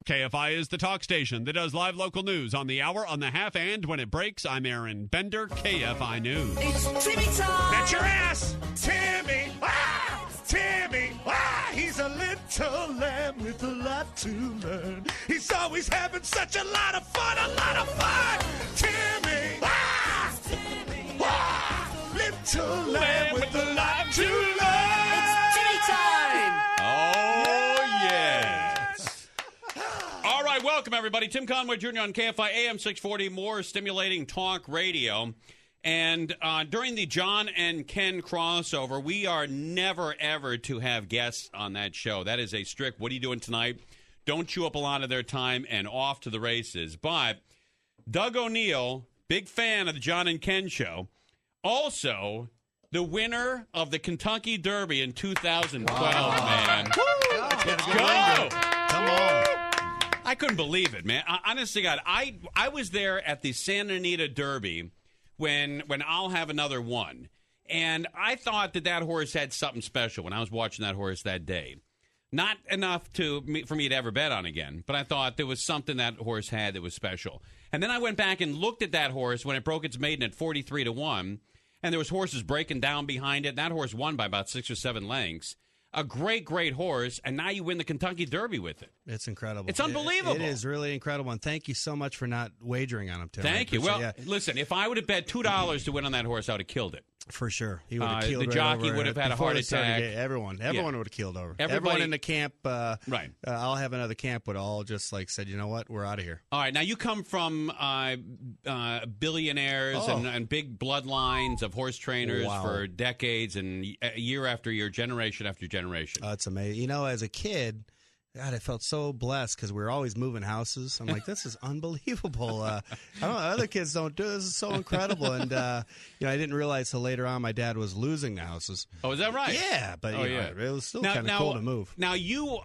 KFI is the talk station that does live local news on the hour, on the half, and when it breaks. I'm Aaron Bender, KFI News. It's Timmy time! That's your ass! Timmy! Ah! Timmy! Ah! He's a little lamb with a lot to learn. He's always having such a lot of fun, Timmy! Ah! Timmy. Ah! Little lamb with a lot to learn. It's Timmy time! Oh, yes. All right, welcome, everybody. Tim Conway Jr. on KFI AM 640, more stimulating talk radio. And during the John and Ken crossover, we are never, ever to have guests on that show. That is a strict, what are you doing tonight? Don't chew up a lot of their time and off to the races. But Doug O'Neill, big fan of the John and Ken show, also the winner of the Kentucky Derby in 2012, man. Woo! Let's go! Come on. I couldn't believe it, man. Honestly, God, I was there at the Santa Anita Derby when I'll have another one. And I thought that horse had something special when I was watching that horse that day. Not enough for me to ever bet on again, but I thought there was something that horse had that was special. And then I went back and looked at that horse when it broke its maiden at 43-1, and there was horses breaking down behind it. That horse won by about 6 or 7 lengths. A great, great horse, and now you win the Kentucky Derby with it. It's incredible. It's unbelievable. It is really incredible, and thank you so much for not wagering on him, Tim. Thank you. Well, listen, if I would have bet $2 to win on that horse, I would have killed it. For sure. He would have killed the jockey would have had a heart attack. Everyone would have killed over. Everybody, everyone in the camp, right. I'll have another camp, would all just said, you know what, we're out of here. All right, now you come from billionaires and big bloodlines of horse trainers for decades and year after year, generation after generation. It's amazing. You know, as a kid, God, I felt so blessed because we were always moving houses. I'm like, this is unbelievable. I don't know, other kids don't do this. Is so incredible. And I didn't realize till later on my dad was losing the houses. Oh, is that right? Yeah, but it was still kind of cool to move. Now you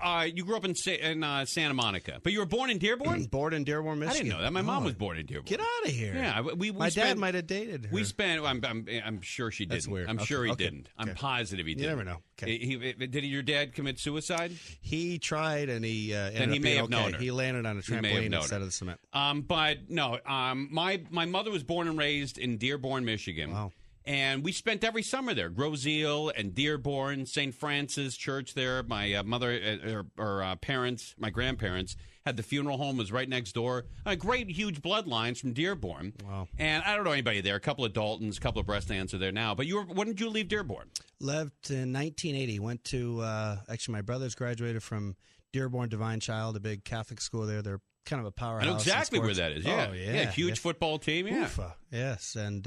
grew up in Santa Monica, but you were born in Dearborn. Born in Dearborn, Michigan. I didn't know that. My mom was born in Dearborn. Get out of here. Yeah, my dad might have dated her. We spent. I'm sure she didn't. That's weird. I'm sure he didn't. Okay. I'm positive he didn't. You never know. Okay. Did your dad commit suicide? He tried, and he may have known her. He landed on a trampoline instead of the cement. But no, my mother was born and raised in Dearborn, Michigan. Wow. And we spent every summer there. Groseal and Dearborn, St. Francis Church there. My mother, parents, my grandparents, had the funeral home, was right next door. Great, huge bloodlines from Dearborn. Wow. And I don't know anybody there. A couple of Daltons, a couple of breast aunts are there now. But when did you leave Dearborn? Left in 1980. Went to, actually, my brothers graduated from Dearborn Divine Child, a big Catholic school there. They're kind of a powerhouse. I know exactly where that is. Yeah. Oh, yeah. Huge football team. Yeah. Oofa. Yes. And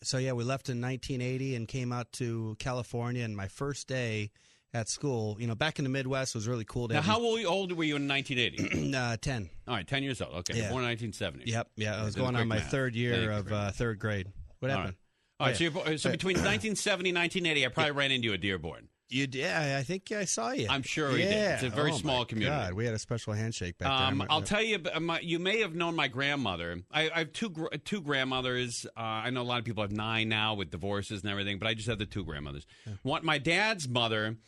so, we left in 1980 and came out to California. And my first day at school, back in the Midwest was really cool. Now, how old were you in 1980? 10. All right, 10 years old. Okay, yeah. Born in 1970. Yep. Yeah, I was going on my third year of third grade. What happened? All right, so between 1970 and 1980, I probably ran into you at Dearborn. I think I saw you. I'm sure you did. It's a very small community. God, we had a special handshake back there. I'll tell you, you may have known my grandmother. I have two grandmothers. I know a lot of people have 9 now with divorces and everything, but I just have the 2 grandmothers. Yeah. My dad's mother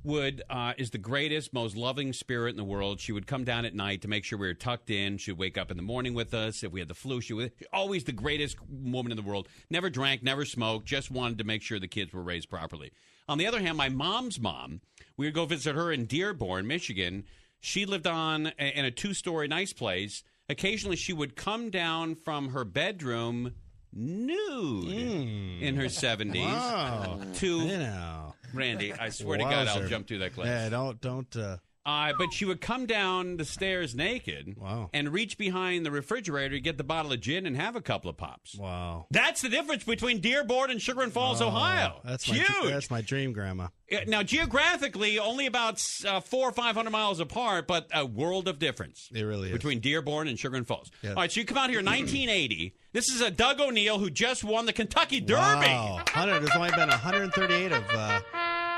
is the greatest, most loving spirit in the world. She would come down at night to make sure we were tucked in. She would wake up in the morning with us. If we had the flu, she was always the greatest woman in the world. Never drank, never smoked, just wanted to make sure the kids were raised properly. On the other hand, my mom's mom, we would go visit her in Dearborn, Michigan. She lived in a 2-story nice place. Occasionally, she would come down from her bedroom nude in her 70s. Wow. Randy, I swear to God, I'll jump through that cliff. Yeah, don't. But she would come down the stairs naked and reach behind the refrigerator to get the bottle of gin and have a couple of pops. Wow. That's the difference between Dearborn and Sugar and Falls, Ohio. That's huge. That's my dream grandma. Now, geographically, only about 400 or 500 miles apart, but a world of difference. It really is. Between Dearborn and Sugar and Falls. Yeah. All right, so you come out here in 1980. This is a Doug O'Neill who just won the Kentucky Derby. Wow. There's only been 138 of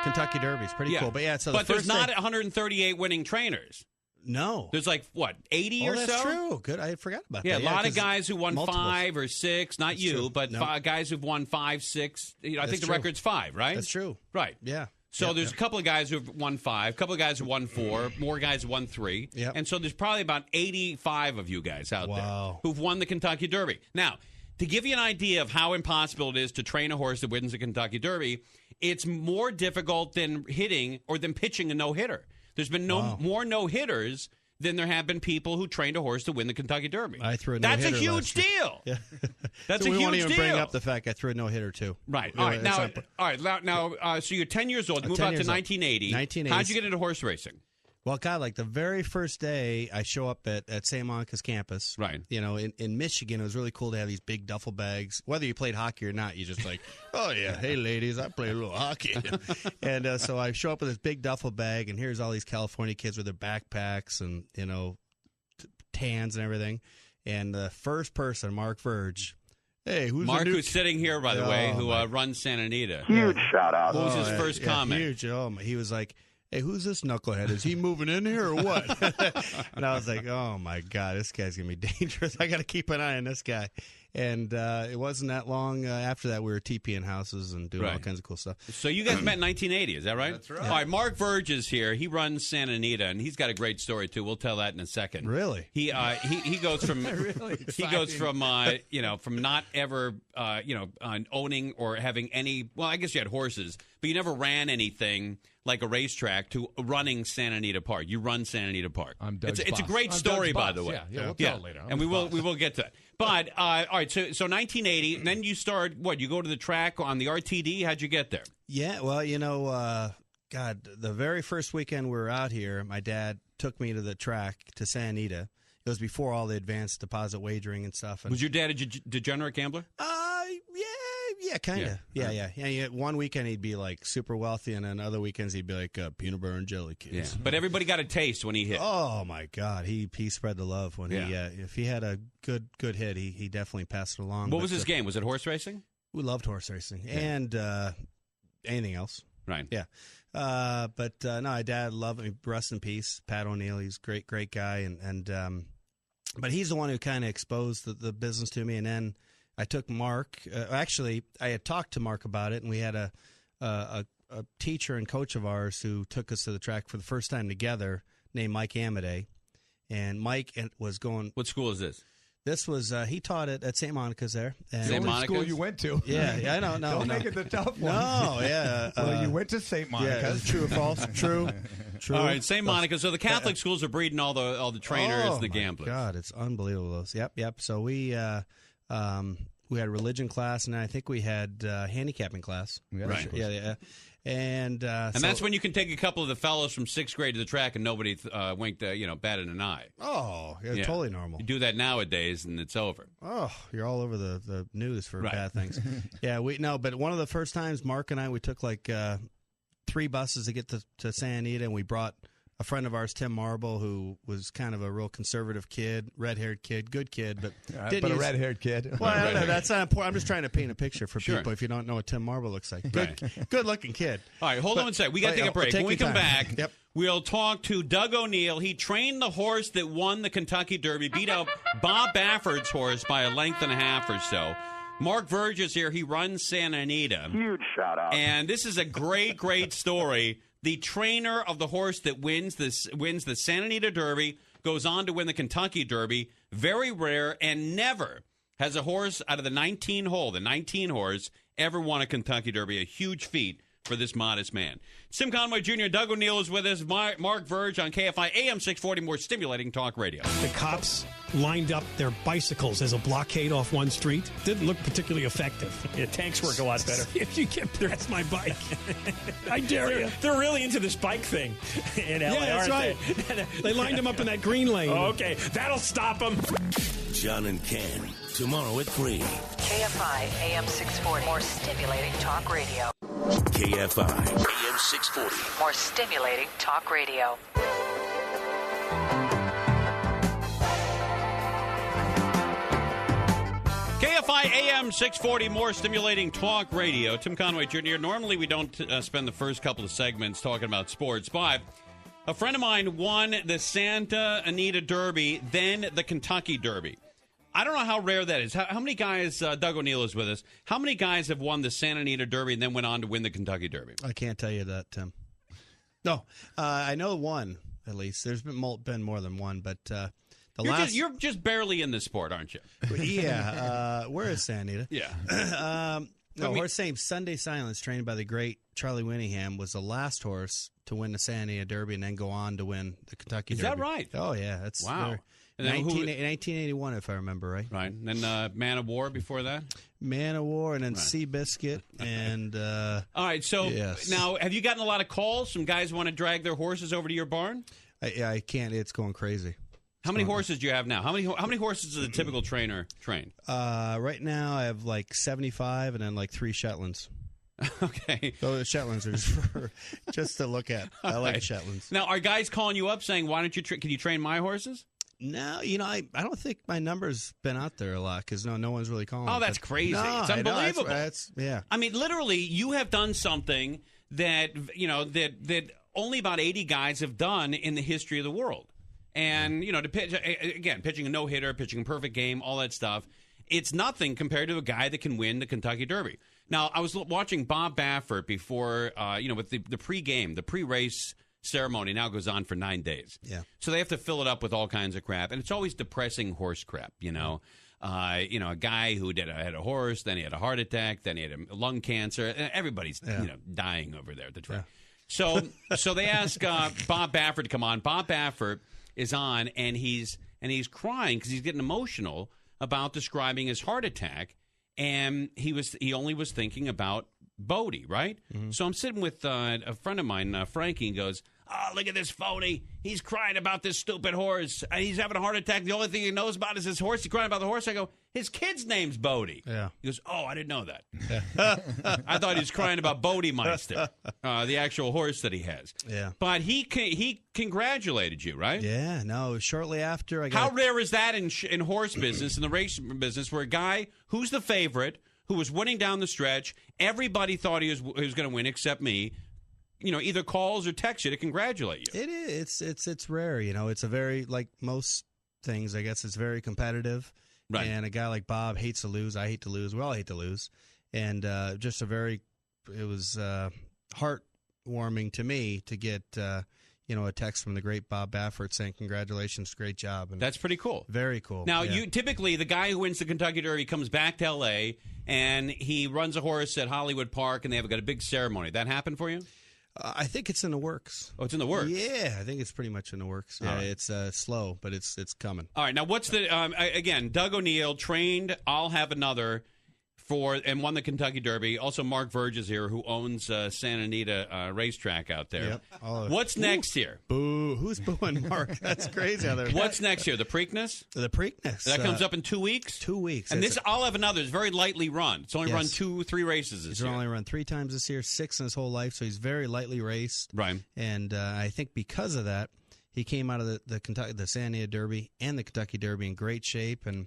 Kentucky Derbies. Pretty cool. But so there's not 138 winning trainers. No. There's 80 or so? That's true. Good. I forgot about that. Yeah, a lot of guys who won 5 or 6. Not that's you, true. But guys who've won 5, 6. I think the record's 5, right? That's true. Right. Yeah. So there's a couple of guys who've won 5, a couple of guys who won 4, more guys who won 3. Yep. And so there's probably about 85 of you guys out there Wow. who've won the Kentucky Derby. Now, to give you an idea of how impossible it is to train a horse that wins the Kentucky Derby, it's more difficult than hitting or than pitching a no-hitter. There's been more no-hitters than there have been people who trained a horse to win the Kentucky Derby. I threw a That's no-hitter a huge last year. deal. Yeah. That's So a we huge won't even deal. bring up the fact I threw a no-hitter, too. Right. Yeah, All right. it's not- Now, so you're 10 years old. You moved 10 out to years old. 1980. 1980. How'd you get into horse racing? Well, God, like the very first day I show up at St. Monica's campus, Right. You know, in Michigan, it was really cool to have these big duffel bags. Whether you played hockey or not, you just like, oh, yeah, hey, ladies, I play a little hockey. And so I show up with this big duffel bag, and here's all these California kids with their backpacks and, you know, tans and everything. And the first person, Mark Verge, hey, who's Mark, the new who's sitting here, by the way, who runs Santa Anita. Huge shout out. What was his first comment? Huge. Oh, he was like, hey, who's this knucklehead? Is he moving in here or what? And I was like, oh, my God, this guy's going to be dangerous. I got to keep an eye on this guy. And it wasn't that long after that we were TPing houses and doing all kinds of cool stuff. So you guys met in 1980, is that right? That's right. All right, Mark Verge is here. He runs Santa Anita, and he's got a great story, too. We'll tell that in a second. Really? He goes from from not ever owning or having any. Well, I guess you had horses, but you never ran anything like a racetrack to running Santa Anita Park. You run Santa Anita Park. I'm Doug's it's a boss. great I'm story, Doug's by boss. the way. Yeah, we'll tell it later. I'm And we his boss. will get to that. But all right, so 1980, and then you start. What, you go to the track on the RTD? How'd you get there? Yeah, well, you know, God, the very first weekend we were out here, my dad took me to the track to Santa Anita. It was before all the advanced deposit wagering and stuff. And, Was your dad a degenerate gambler? yeah, kind of. Yeah. One weekend he'd be like super wealthy, and then other weekends he'd be like peanut butter and jelly kids. But everybody got a taste when he hit. Oh my God, he spread the love when he if he had a good hit, he definitely passed it along. What was his game? Was it horse racing? We loved horse racing and anything else. Right. Yeah. But no, my dad loved him. Rest in peace, Pat O'Neill. He's a great guy, and but he's the one who kind of exposed the business to me. And then I took Mark. Actually, I had talked to Mark about it, and we had a teacher and coach of ours who took us to the track for the first time together, named Mike Amadei. And Mike was going. What school is this? This was he taught it at St. Monica's there. And St. What Monica's? school you went to? Yeah, I know. No, Don't no. make it the tough one. No, yeah. Well, you went to St. Yeah, Monica's. true or false? True. All right, St. Monica. So the Catholic schools are breeding all the trainers and the my gamblers. God, it's unbelievable. Those. Yep. So we had religion class, and I think we had handicapping class. Right. Yeah. And That's when you can take a couple of the fellows from 6th grade to the track and nobody winked, batted an eye. Oh, yeah, Yeah. totally normal. You do that nowadays and it's over. Oh, you're all over the news for Right. bad things. But one of the first times, Mark and I, we took like 3 buses to get to Santa Anita, and we brought a friend of ours, Tim Marble, who was kind of a real conservative kid, red-haired kid, good kid, but didn't But a use- red-haired kid. Well, I don't know, that's not important. I'm just trying to paint a picture for Sure. people if you don't know what Tim Marble looks like. Right. Good-looking kid. All right, hold on a sec. We got to take a break. Take When we your come time. back, Yep. we'll talk to Doug O'Neill. He trained the horse that won the Kentucky Derby, beat out Bob Baffert's horse by a length and a half or so. Mark Verge is here. He runs Santa Anita. Huge shout out. And this is a great story. The trainer of the horse that wins the Santa Anita Derby goes on to win the Kentucky Derby. Very rare, and never has a horse out of the 19 horse, ever won a Kentucky Derby. A huge feat for this modest man. Tim Conway Jr., Doug O'Neill is with us. Mark Verge on KFI AM 640, more stimulating talk radio. The cops lined up their bicycles as a blockade off one street. Didn't look particularly effective. Yeah, tanks work a lot better. If you get past my bike, I dare you. They're really into this bike thing in LA, Yeah, that's right. aren't They lined him up in that green lane. Oh, okay, that'll stop them. John and Ken, tomorrow at 3. KFI AM 640. More stimulating talk radio. KFI AM 640. More stimulating talk radio. KFI AM 640, more stimulating talk radio. Tim Conway Jr. Normally we don't spend the first couple of segments talking about sports, but a friend of mine won the Santa Anita Derby, then the Kentucky Derby. I don't know how rare that is. How many guys, Doug O'Neill is with us, how many guys have won the Santa Anita Derby and then went on to win the Kentucky Derby? I can't tell you that, Tim. No, I know one, at least. There's been more than one, but you're just barely in the sport, aren't you? Yeah. Where is Santa Anita? Yeah. Horse named Sunday Silence, trained by the great Charlie Winningham, was the last horse to win the Santa Anita Derby and then go on to win the Kentucky Derby. Is that right? Oh, yeah. That's wow. And then 1981, if I remember right. Right. And then Man of War before that? Man of War, and then Seabiscuit. And all right. So now, have you gotten a lot of calls from guys who want to drag their horses over to your barn? I can't. It's going crazy. How many horses do you have now? How many horses does a typical trainer train? Right now, I have like 75 and then like 3 Shetlands. Okay. So the Shetlands are just to look at. I like Shetlands. Now, are guys calling you up saying, "Why don't you? Can you train my horses?" No, I don't think my number's been out there a lot because no one's really calling. Oh, that's crazy! No, it's unbelievable. Yeah. I mean, literally, you have done something that that only about 80 guys have done in the history of the world. And, to pitch, again, pitching a no-hitter, pitching a perfect game, all that stuff, it's nothing compared to a guy that can win the Kentucky Derby. Now, I was watching Bob Baffert before, with the pregame, the pre-race ceremony now goes on for 9 days. Yeah. So they have to fill it up with all kinds of crap. And it's always depressing horse crap, a guy who had a horse, then he had a heart attack, then he had a lung cancer. And everybody's, dying over there at the track. Yeah. So they ask Bob Baffert to come on. Bob Baffert is on, and he's crying because he's getting emotional about describing his heart attack, and he only was thinking about Bodie, right? Mm-hmm. So I'm sitting with a friend of mine, Frankie, and goes, "Oh, look at this phony! He's crying about this stupid horse. He's having a heart attack. The only thing he knows about is his horse. He's crying about the horse." I go, "His kid's name's Bodie." Yeah. He goes, "Oh, I didn't know that. I thought he was crying about Bodie Meister, the actual horse that he has." Yeah. But he congratulated you, right? Yeah. No. Shortly after, I got. How rare is that in horse business, in the race business, where a guy who's the favorite, who was winning down the stretch, everybody thought he was going to win except me, either calls or texts you to congratulate you. It is. It's rare. It's a very, like most things, I guess, it's very competitive. Right. And a guy like Bob hates to lose. I hate to lose. We all hate to lose. And it was heartwarming to me to get, a text from the great Bob Baffert saying, "Congratulations, great job." And that's pretty cool. Very cool. Now, typically, the guy who wins the Kentucky Derby comes back to L.A., and he runs a horse at Hollywood Park, and they've got a big ceremony. That happened for you? I think it's in the works. Oh, it's in the works? Yeah, I think it's pretty much in the works. Yeah, right. It's slow, but it's coming. All right, now what's the again? Doug O'Neill trained I'll Have Another and won the Kentucky Derby. Also, Mark Verge is here, who owns Santa Anita racetrack out there. Yep. What's next here? Boo! Who's booing Mark? That's crazy. What's next here? The Preakness. The Preakness that comes up in 2 weeks. 2 weeks. And I'll Have Another is very lightly run. It's only run 2-3 races this year. He's only run 3 times this year, 6 in his whole life. So he's very lightly raced. Right. And I think because of that, he came out of the Santa Anita Derby and the Kentucky Derby in great shape. And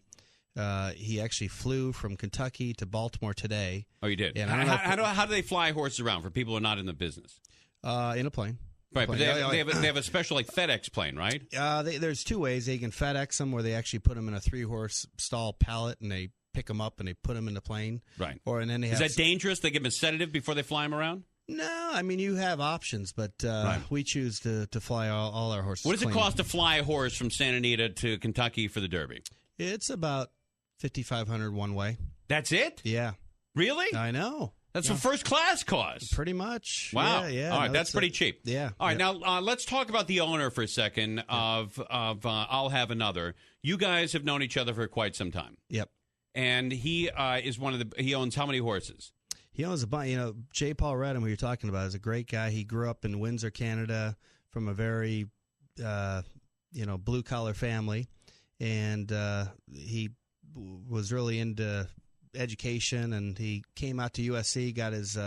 he actually flew from Kentucky to Baltimore today. Oh, you did? And how do they fly horses around for people who are not in the business? In a plane. Right, but they have a special FedEx plane, right? There's 2 ways. They can FedEx them, where they actually put them in a 3-horse stall pallet, and they pick them up and they put them in the plane. Right. And then is that dangerous? They give them a sedative before they fly them around? No, I mean, you have options, but we choose to fly all our horses. What does it cost to fly a horse from Santa Anita to Kentucky for the Derby? It's about $5,500 one way. That's it? Yeah. Really? I know. That's what first class costs. Pretty much. Wow. Yeah. All right, that's pretty cheap. Yeah. All right, now let's talk about the owner for a second of I'll Have Another. You guys have known each other for quite some time. Yep. And he is he owns how many horses? He owns a bunch. J. Paul Redham, who you're talking about, is a great guy. He grew up in Windsor, Canada, from a very, blue-collar family. And he was really into education, and he came out to USC, got his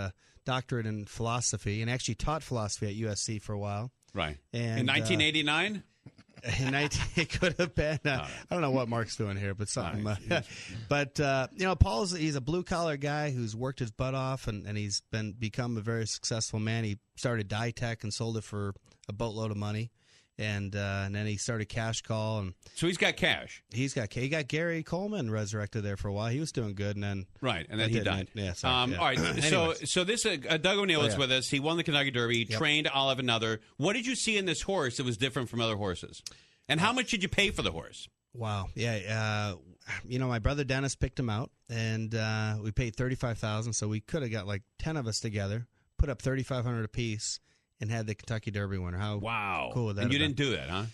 doctorate in philosophy, and actually taught philosophy at USC for a while. Right. And, in 1989? It could have been. I don't know what Mark's doing here, but something. Right. But he's a blue collar guy who's worked his butt off, and he's become a very successful man. He started Ditech and sold it for a boatload of money, And then he started Cash Call, and So he's got cash. he got Gary Coleman resurrected there for a while. He was doing good, and then Right, and then he died. Yeah, sorry. All right, so this Doug O'Neill is yeah. with us. He won the Kentucky Derby. He trained I'll Have Another. What did you see in this horse that was different from other horses? And how much did you pay for the horse? Wow. Yeah. My brother Dennis picked him out, and we paid $35,000. So we could have got like 10 of us together, put up $3,500 apiece, and had the Kentucky Derby winner. How cool would that? And you have didn't do that, huh?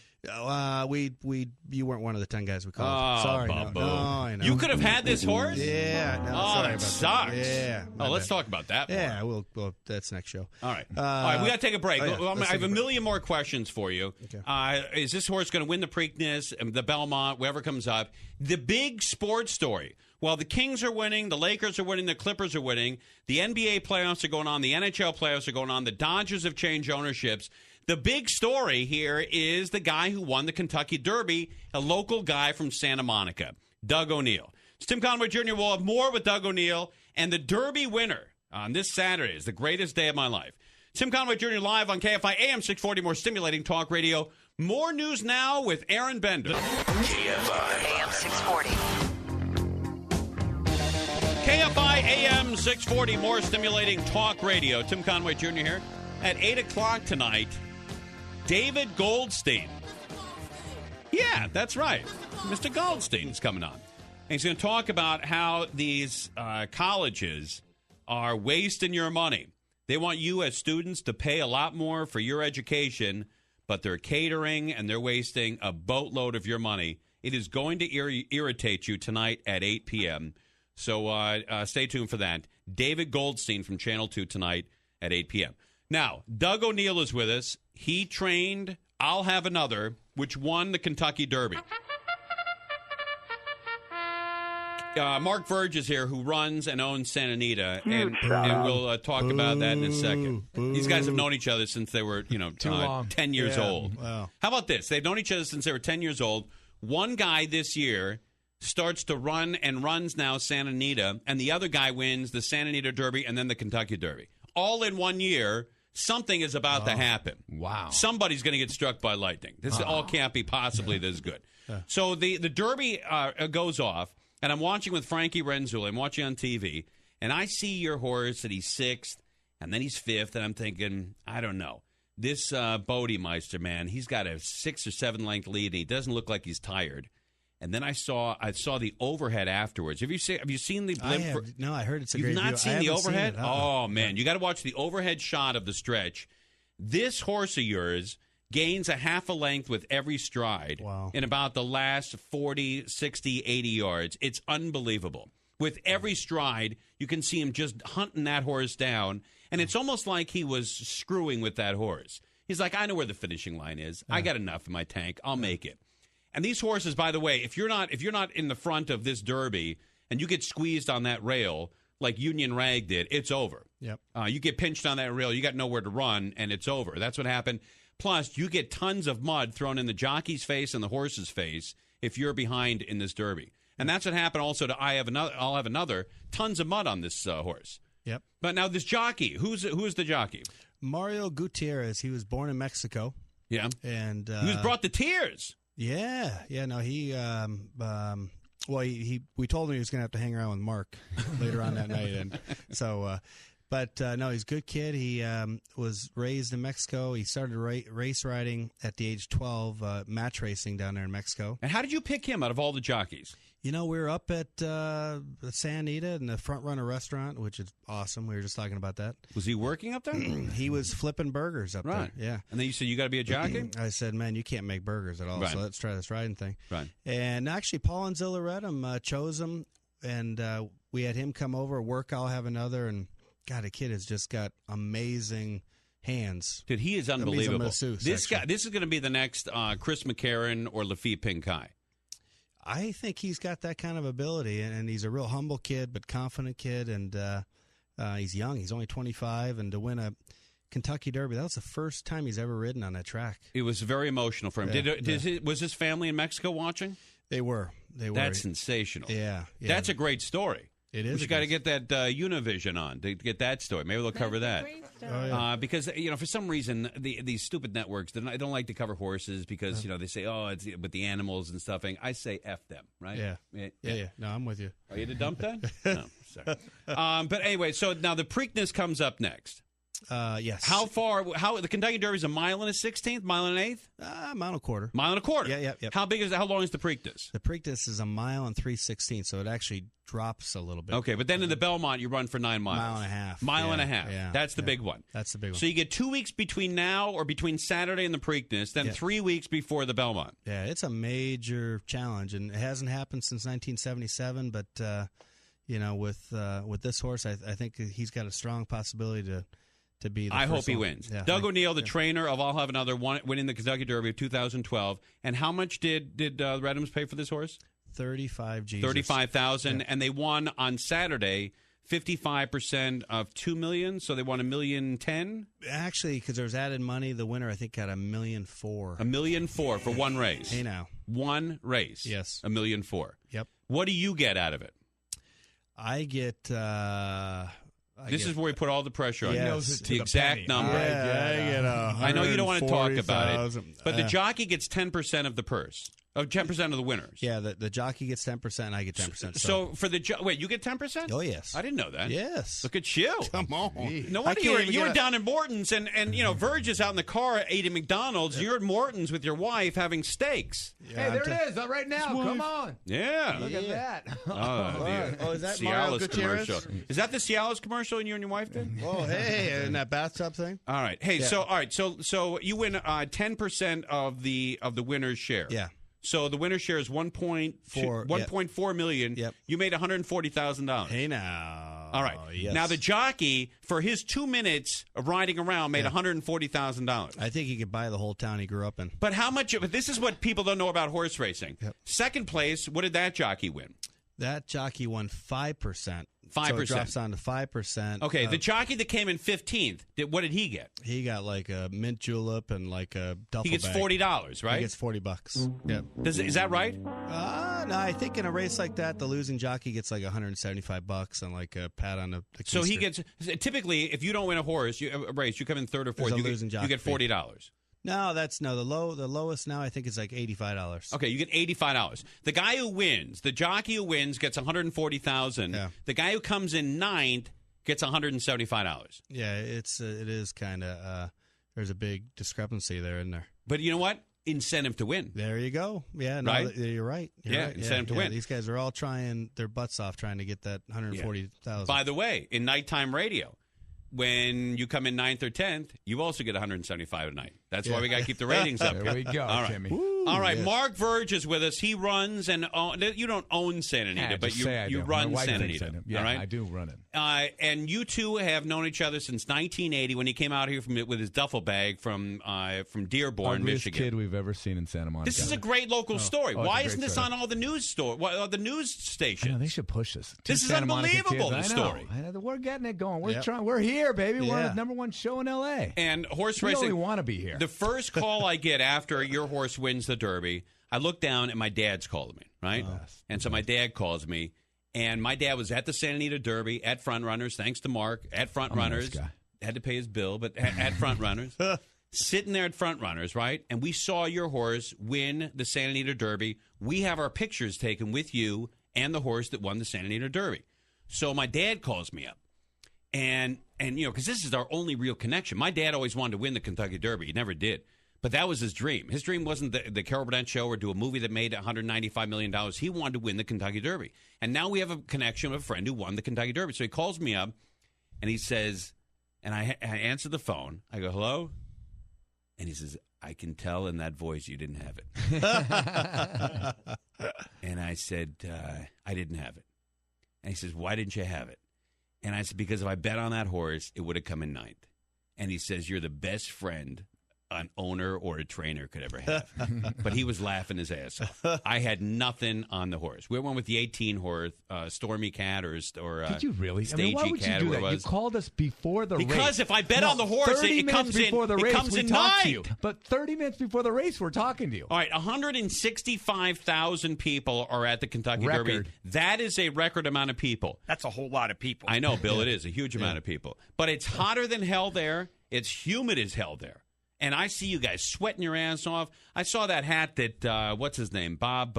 You weren't one of the 10 guys we called. Oh, Sorry, Bubba. no, I know. You could have had this horse? Yeah. No, Oh, sorry that about sucks. That. Yeah. Oh, let's talk about that more. Yeah, well, that's next show. All right. All right, we got to take a break. Yeah, I have a million more questions for you. Okay. Is this horse going to win the Preakness, the Belmont, whatever comes up? The big sports story. Well, the Kings are winning, the Lakers are winning, the Clippers are winning, the NBA playoffs are going on, the NHL playoffs are going on, the Dodgers have changed ownerships. The big story here is the guy who won the Kentucky Derby, a local guy from Santa Monica, Doug O'Neill. It's Tim Conway Jr. We'll have more with Doug O'Neill, and the Derby winner on this Saturday is the greatest day of my life. Tim Conway Jr. live on KFI AM 640, more stimulating talk radio. More news now with Aaron Bender. KFI. AM 640. KFI AM 640, more stimulating talk radio. Tim Conway Jr. here. At 8 o'clock tonight, David Goldstein. Yeah, that's right. Mr. Goldstein is coming on. And he's going to talk about how these colleges are wasting your money. They want you as students to pay a lot more for your education, but they're catering and they're wasting a boatload of your money. It is going to irritate you tonight at 8 p.m., so stay tuned for that. David Goldstein from Channel 2 tonight at 8 p.m. Now, Doug O'Neill is with us. He trained I'll Have Another, which won the Kentucky Derby. Mark Verge is here, who runs and owns Santa Anita, and we'll talk about that in a second. These guys have known each other since they were, 10 years old. Wow. How about this? They've known each other since they were 10 years old. One guy this year starts to run and runs now Santa Anita, and the other guy wins the Santa Anita Derby and then the Kentucky Derby. All in 1 year. Something is about to happen. Wow. Somebody's going to get struck by lightning. This all can't be possibly this good. So the Derby goes off, and I'm watching with Frankie Renzulli. I'm watching on TV, and I see your horse that he's 6th, and then he's 5th, and I'm thinking, I don't know. This Bodemeister, man, he's got a 6 or 7 length lead, and he doesn't look like he's tired. And then I saw the overhead afterwards. Have you seen the blimp? No, I heard it's a great You've view. not seen the overhead? Oh, man. You got to watch the overhead shot of the stretch. This horse of yours gains a half a length with every stride in about the last 40, 60, 80 yards. It's unbelievable. With every stride, you can see him just hunting that horse down, and it's almost like he was screwing with that horse. He's like, I know where the finishing line is. I got enough in my tank. I'll make it. And these horses, by the way, if you're not in the front of this Derby and you get squeezed on that rail like Union Rag did, it's over. Yep. You get pinched on that rail, you got nowhere to run, and it's over. That's what happened. Plus, you get tons of mud thrown in the jockey's face and the horse's face if you're behind in this Derby. And that's what happened also to I'll Have Another. Tons of mud on this horse. Yep. But now this jockey, who's the jockey? Mario Gutierrez. He was born in Mexico. Yeah. And he was brought to tears. Yeah. No, he we told him he was going to have to hang around with Mark later on that night, and so no, he's a good kid. He was raised in Mexico. He started race riding at the age of 12, match racing down there in Mexico. And how did you pick him out of all the jockeys? We were up at Santa Anita in the Front Runner restaurant, which is awesome. We were just talking about that. Was he working up there? He was flipping burgers up there. Yeah. And then you said, you got to be a jockey? I said, man, you can't make burgers at all, Right. so let's try this riding thing. Right. And actually, Paul and Zilla Redham chose him, and we had him come over, work I'll Have Another, and God, the kid has just got amazing hands. Dude, he is unbelievable. Masseuse, this is going to be the next Chris McCarron or Lafitte Pinkai. I think he's got that kind of ability, and he's a real humble kid, but confident kid, and he's young. He's only 25, and to win a Kentucky Derby, that was the first time he's ever ridden on that track. It was very emotional for him. Was his family in Mexico watching? They were. That's sensational. Yeah. That's a great story. It We is. just got to get that Univision on to get that story. Maybe they'll cover that. Because, for some reason, these stupid networks, they don't like to cover horses because, they say, oh, it's with the animals and stuff. And I say F them, right? Yeah. No, I'm with you. Are you to dump that? No, sorry. But anyway, so now the Preakness comes up next. Yes. How far? The Kentucky Derby is a mile and a 16th, mile and an eighth? Mile and a quarter. Mile and a quarter. Yeah. How big is? How long is the Preakness? The Preakness is a mile and 3/16, so it actually drops a little bit. Okay, but then in the Belmont, you run for 9 miles. Mile and a half. Mile and a half. Yeah. That's the big one. That's the big one. So you get 2 weeks between now or between Saturday and the Preakness, then 3 weeks before the Belmont. Yeah, it's a major challenge, and it hasn't happened since 1977. But with this horse, I think he's got a strong possibility to be the I first hope he one. wins. Yeah. Doug O'Neill, the trainer of I'll Have Another, winning the Kentucky Derby of 2012. And how much did Redhams pay for this horse? 35 G's. 35,000, and they won on Saturday 55% of $2 million, so they won $1.1 million. Actually, because there was added money, the winner I think got $1.4 million. $1.4 million for one race. Hey now, one race. Yes, $1.4 million. Yep. What do you get out of it? I get. This is where we put all the pressure on you. The exact number. I know you don't want to talk about it, but the jockey gets 10% of the purse. Of 10% of the winners. Yeah, the jockey gets 10%, and I get 10%. So for the wait, you get 10%? Oh yes, I didn't know that. Yes, look at you. Come on. No wonder you were down in Morton's, and Verge is out in the car eating McDonald's. You're at Morton's with your wife having steaks. Yeah, hey, there it is, right now. Come on. Yeah, look at that. Is that Cialis Mario Gutierrez? commercial? Is that the Cialis commercial and you and your wife did? Oh, hey, and that bathtub thing. All right. Hey, so you win 10% of the winner's share. Yeah. So the winner's share is 1.4 million. Yep. You made $140,000. Hey now. All right. Yes. Now the jockey for his 2 minutes of riding around made $140,000. I think he could buy the whole town he grew up in. But how much? But this is what people don't know about horse racing. Yep. Second place. What did that jockey win? That jockey won 5%. 5%. So it drops down to 5%. Okay, the jockey that came in 15th, what did he get? He got like a mint julep and like a duffel bag. He gets $40, right? He gets $40. Yep. Is that right? No, I think in a race like that, the losing jockey gets like $175 and like a pat on the keister. So he gets, typically, if you don't win a race, you come in third or fourth, you get $40. No, the lowest now I think is like $85. Okay, you get $85. The guy who wins, the jockey who wins, gets $140,000. Yeah. The guy who comes in ninth gets $175. Yeah, it is kind of there's a big discrepancy there, isn't there? But you know what? Incentive to win. There you go. Yeah, no, right? You're right. Incentive to win. These guys are all trying their butts off trying to get that $140,000. By the way, in nighttime radio, when you come in 9th or 10th, you also get $175 a night. That's why we got to keep the ratings up. There we go, all right. Jimmy. All right, yes. Mark Verge is with us. He runs and you don't own Santa Anita, but you run Santa Anita. Yeah, all right? I do run it. And you two have known each other since 1980 when he came out here with his duffel bag from Dearborn, Michigan. Kid we've ever seen in Santa Monica. This is a great local story. Why isn't this on all the news the news stations? I know, they should push this. This is unbelievable. The story. I know. We're getting it going. We're trying. We're here, baby. We're the number one show in L.A. And horse racing. We want to be here. The first call I get after your horse wins the Derby, I look down and my dad's calling me, right? And so my dad calls me, and my dad was at the Santa Anita Derby at Front Runners, thanks to Mark, at Front Runners. Nice guy. Had to pay his bill, but at Front Runners. Sitting there at Front Runners, right? And we saw your horse win the Santa Anita Derby. We have our pictures taken with you and the horse that won the Santa Anita Derby. So my dad calls me up. And because this is our only real connection. My dad always wanted to win the Kentucky Derby. He never did. But that was his dream. His dream wasn't the Carol Burnett show or do a movie that made $195 million. He wanted to win the Kentucky Derby. And now we have a connection with a friend who won the Kentucky Derby. So he calls me up, and he says, and I answer the phone. I go, hello? And he says, I can tell in that voice you didn't have it. And I said, I didn't have it. And he says, why didn't you have it? And I said, because if I bet on that horse, it would have come in ninth. And he says, you're the best friend an owner or a trainer could ever have. But he was laughing his ass off. I had nothing on the horse. We went with the 18 horse, Stormy Cat or Did you really? Stagey why would Cat you do or that? what it You was. called us before the race. Because if I bet on the horse, 30 it minutes comes in. before the It race, comes we in talked to night. you. But 30 minutes before the race, we're talking to you. All right, 165,000 people are at the Kentucky Derby. Record. That is a record amount of people. That's a whole lot of people. I know, Bill, it is a huge amount of people. But it's hotter than hell there. It's humid as hell there. And I see you guys sweating your ass off. I saw that hat that, what's his name? Bob,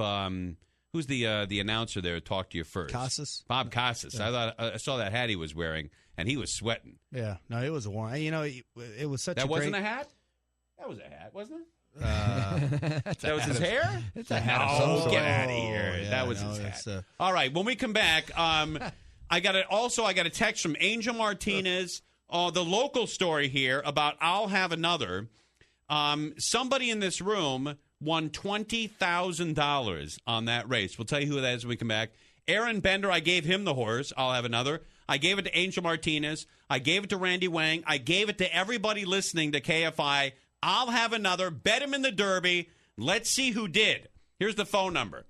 who's the announcer there who talked to you first? Casas? Bob Casas. I saw that hat he was wearing, and he was sweating. Yeah. No, it was a warm. You know, it was such That a wasn't great... a hat? That was a hat, wasn't it? That was his hair? It's a hat of Oh, some get sort. out of here. yeah, That was no, his it's, hat. All right, when we come back, I got a text from Angel Martinez, the local story here about I'll Have Another. Somebody in this room won $20,000 on that race. We'll tell you who that is when we come back. Aaron Bender, I gave him the horse. I'll Have Another. I gave it to Angel Martinez. I gave it to Randy Wang. I gave it to everybody listening to KFI. I'll Have Another. Bet him in the Derby. Let's see who did. Here's the phone number.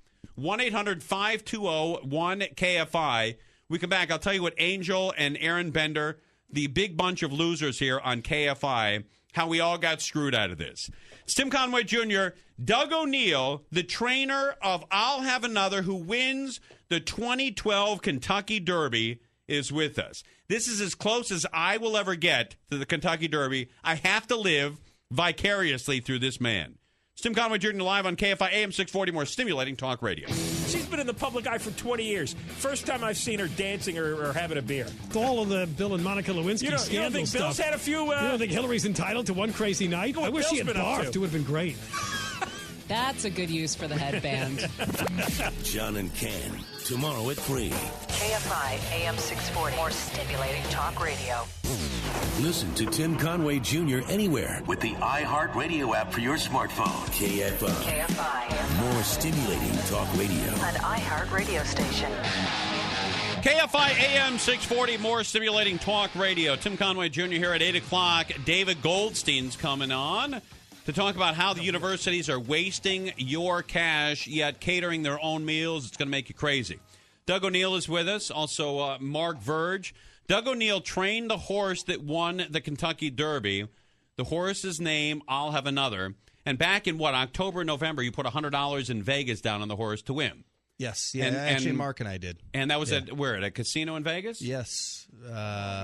1-800-520-1KFI. We come back. I'll tell you what Angel and Aaron Bender, the big bunch of losers here on KFI, how we all got screwed out of this. It's Tim Conway Jr., Doug O'Neill, the trainer of I'll Have Another, who wins the 2012 Kentucky Derby, is with us. This is as close as I will ever get to the Kentucky Derby. I have to live vicariously through this man. It's Tim Conway Jr. live on KFI AM 640, more stimulating talk radio. She's been in the public eye for 20 years. First time I've seen her dancing or having a beer. All of the Bill and Monica Lewinsky You don't scandal think stuff. Bill's had a few... You don't think Hillary's entitled to one crazy night? What I wish she Bill's had been up barfed. to. It would have been great. That's a good use for the headband. John and Ken, tomorrow at 3. KFI AM 640. More stimulating talk radio. Listen to Tim Conway Jr. anywhere with the iHeartRadio app for your smartphone. KFI. KFI. More stimulating talk radio. An iHeart radio station. KFI AM 640, more stimulating talk radio. Tim Conway Jr. here at 8 o'clock. David Goldstein's coming on to talk about how the universities are wasting your cash, yet catering their own meals. It's going to make you crazy. Doug O'Neill is with us, also Mark Verge. Doug O'Neill trained the horse that won the Kentucky Derby. The horse's name, I'll Have Another. And back in, October, November, you put $100 in Vegas down on the horse to win. Yes. Yeah, And- actually, and- Mark and I did. And that was at a casino in Vegas? Yes.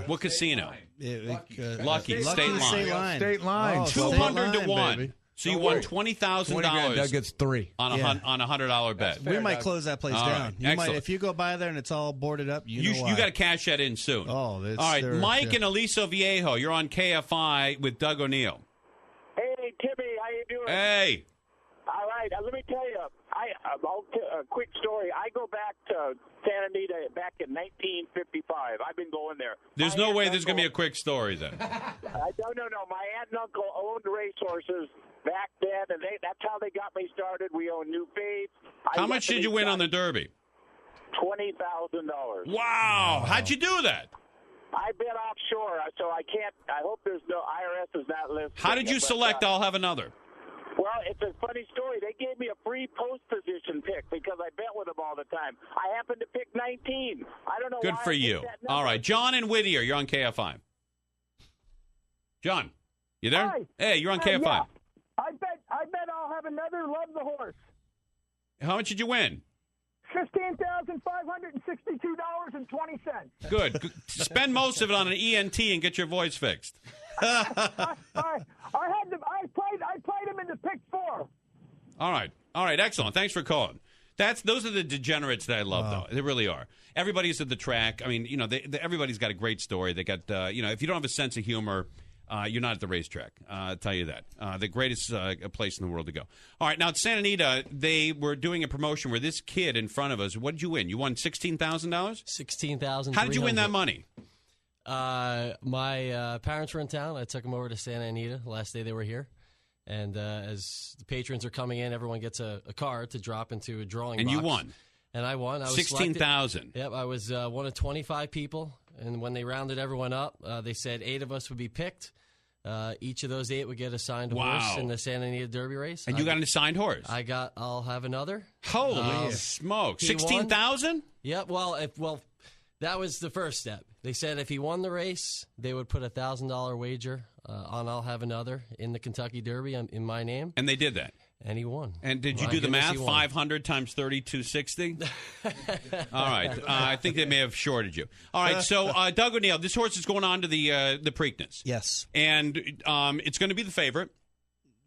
What casino? Lucky. State Line. State line. Oh, 200 to State 1. Line, baby. So you won $20,000 Doug gets 3. on a $100 bet. We might close that place All down. right. You might, Excellent. if you go by there and it's all boarded up, you know why. You got to cash that in soon. Oh, it's all right. there, Mike yeah. and Aliso Viejo, you're on KFI with Doug O'Neill. Hey, Timmy, how you doing? Hey. All right, let me tell you, a quick story. I go back to Santa Anita back in 1955. I've been going there. There's no way there's going to be a quick story then. No. My aunt and uncle owned racehorses back then, and that's how they got me started. We owned New Faith. How much did you win on the Derby? $20,000. Wow. How'd you do that? I bet offshore, so I can't. I hope there's no IRS is not listening. How did you but, select I'll Have Another? Well, it's a funny story. They gave me a free post position pick because I bet with them all the time. I happened to pick 19. I don't know Good why for I picked you. that number. All right. John and Whittier, you're on KFI. John, you there? Hi. Hey, you're on KFI. Yeah. I bet I'll Have Another. Love the horse. How much did you win? $15,562.20. Good. Spend most of it on an ENT and get your voice fixed. I played him in the pick 4. All right. Excellent. Thanks for calling. Those are the degenerates that I love, though. They really are. Everybody's at the track. I mean, everybody's got a great story. They got, if you don't have a sense of humor, you're not at the racetrack. I'll tell you that. The greatest place in the world to go. All right. Now, at Santa Anita, they were doing a promotion where this kid in front of us, what did you win? You won $16,000? $16,000. How did you win that money? My parents were in town. I took them over to Santa Anita the last day they were here. And as the patrons are coming in, everyone gets a card to drop into a drawing box. And you won. And I won. I was 16,000. Yep, I was one of 25 people. And when they rounded everyone up, they said 8 of us would be picked. Each of those 8 would get assigned a Wow. horse in the Santa Anita Derby race. And you got an assigned horse? I'll have another. Holy smokes. 16,000? Yeah, well, that was the first step. They said if he won the race, they would put a $1,000 wager on I'll have another in the Kentucky Derby in my name. And they did that. And he won. And did you do the math? 500 times 3260? All right. I think they may have shorted you. All right. So, Doug O'Neill, this horse is going on to the Preakness. Yes. And it's going to be the favorite.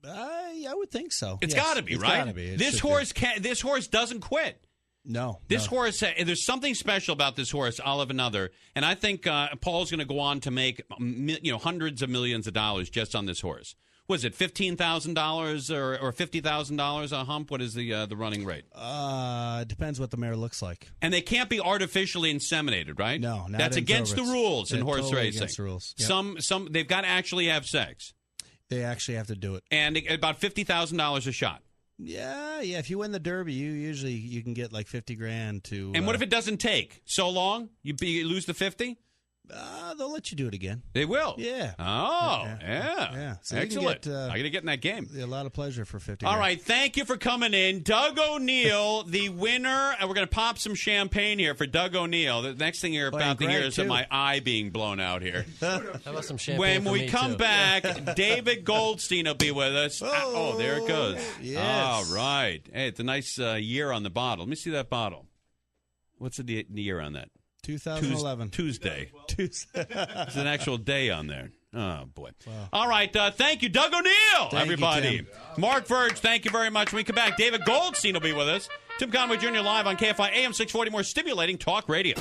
Yeah, I would think so. It's got to be, right? Gotta be. This horse doesn't quit. No. This horse, there's something special about this horse, I'll have another. And I think Paul's going to go on to make hundreds of millions of dollars just on this horse. Was it $15,000 or $50,000 a hump? What is the running rate? It depends what the mare looks like. And they can't be artificially inseminated, right? No, not that's in against the rules in horse totally racing. Against the rules. Yep. Some they've got to actually have sex. They actually have to do it. And about $50,000 a shot. Yeah. If you win the Derby, you can get like $50,000 to. And what if it doesn't take so long? You lose the 50. They'll let you do it again. They will? Yeah. Oh, yeah. So excellent. I got to get in that game. A lot of pleasure for $50,000. All right. Thank you for coming in. Doug O'Neill, the winner. And we're going to pop some champagne here for Doug O'Neill. The next thing you're about to hear is my eye being blown out here. How about some champagne when for we me, come too? back, David Goldstein will be with us. Oh, there it goes. Yes. All right. Hey, it's a nice year on the bottle. Let me see that bottle. What's the year on that? 2011. Tuesday. There's an actual day on there. Oh, boy. Wow. All right. Thank you, Doug O'Neill, everybody. You, Mark Verge, thank you very much. When we come back, David Goldstein will be with us. Tim Conway Jr. live on KFI AM 640, more stimulating talk radio.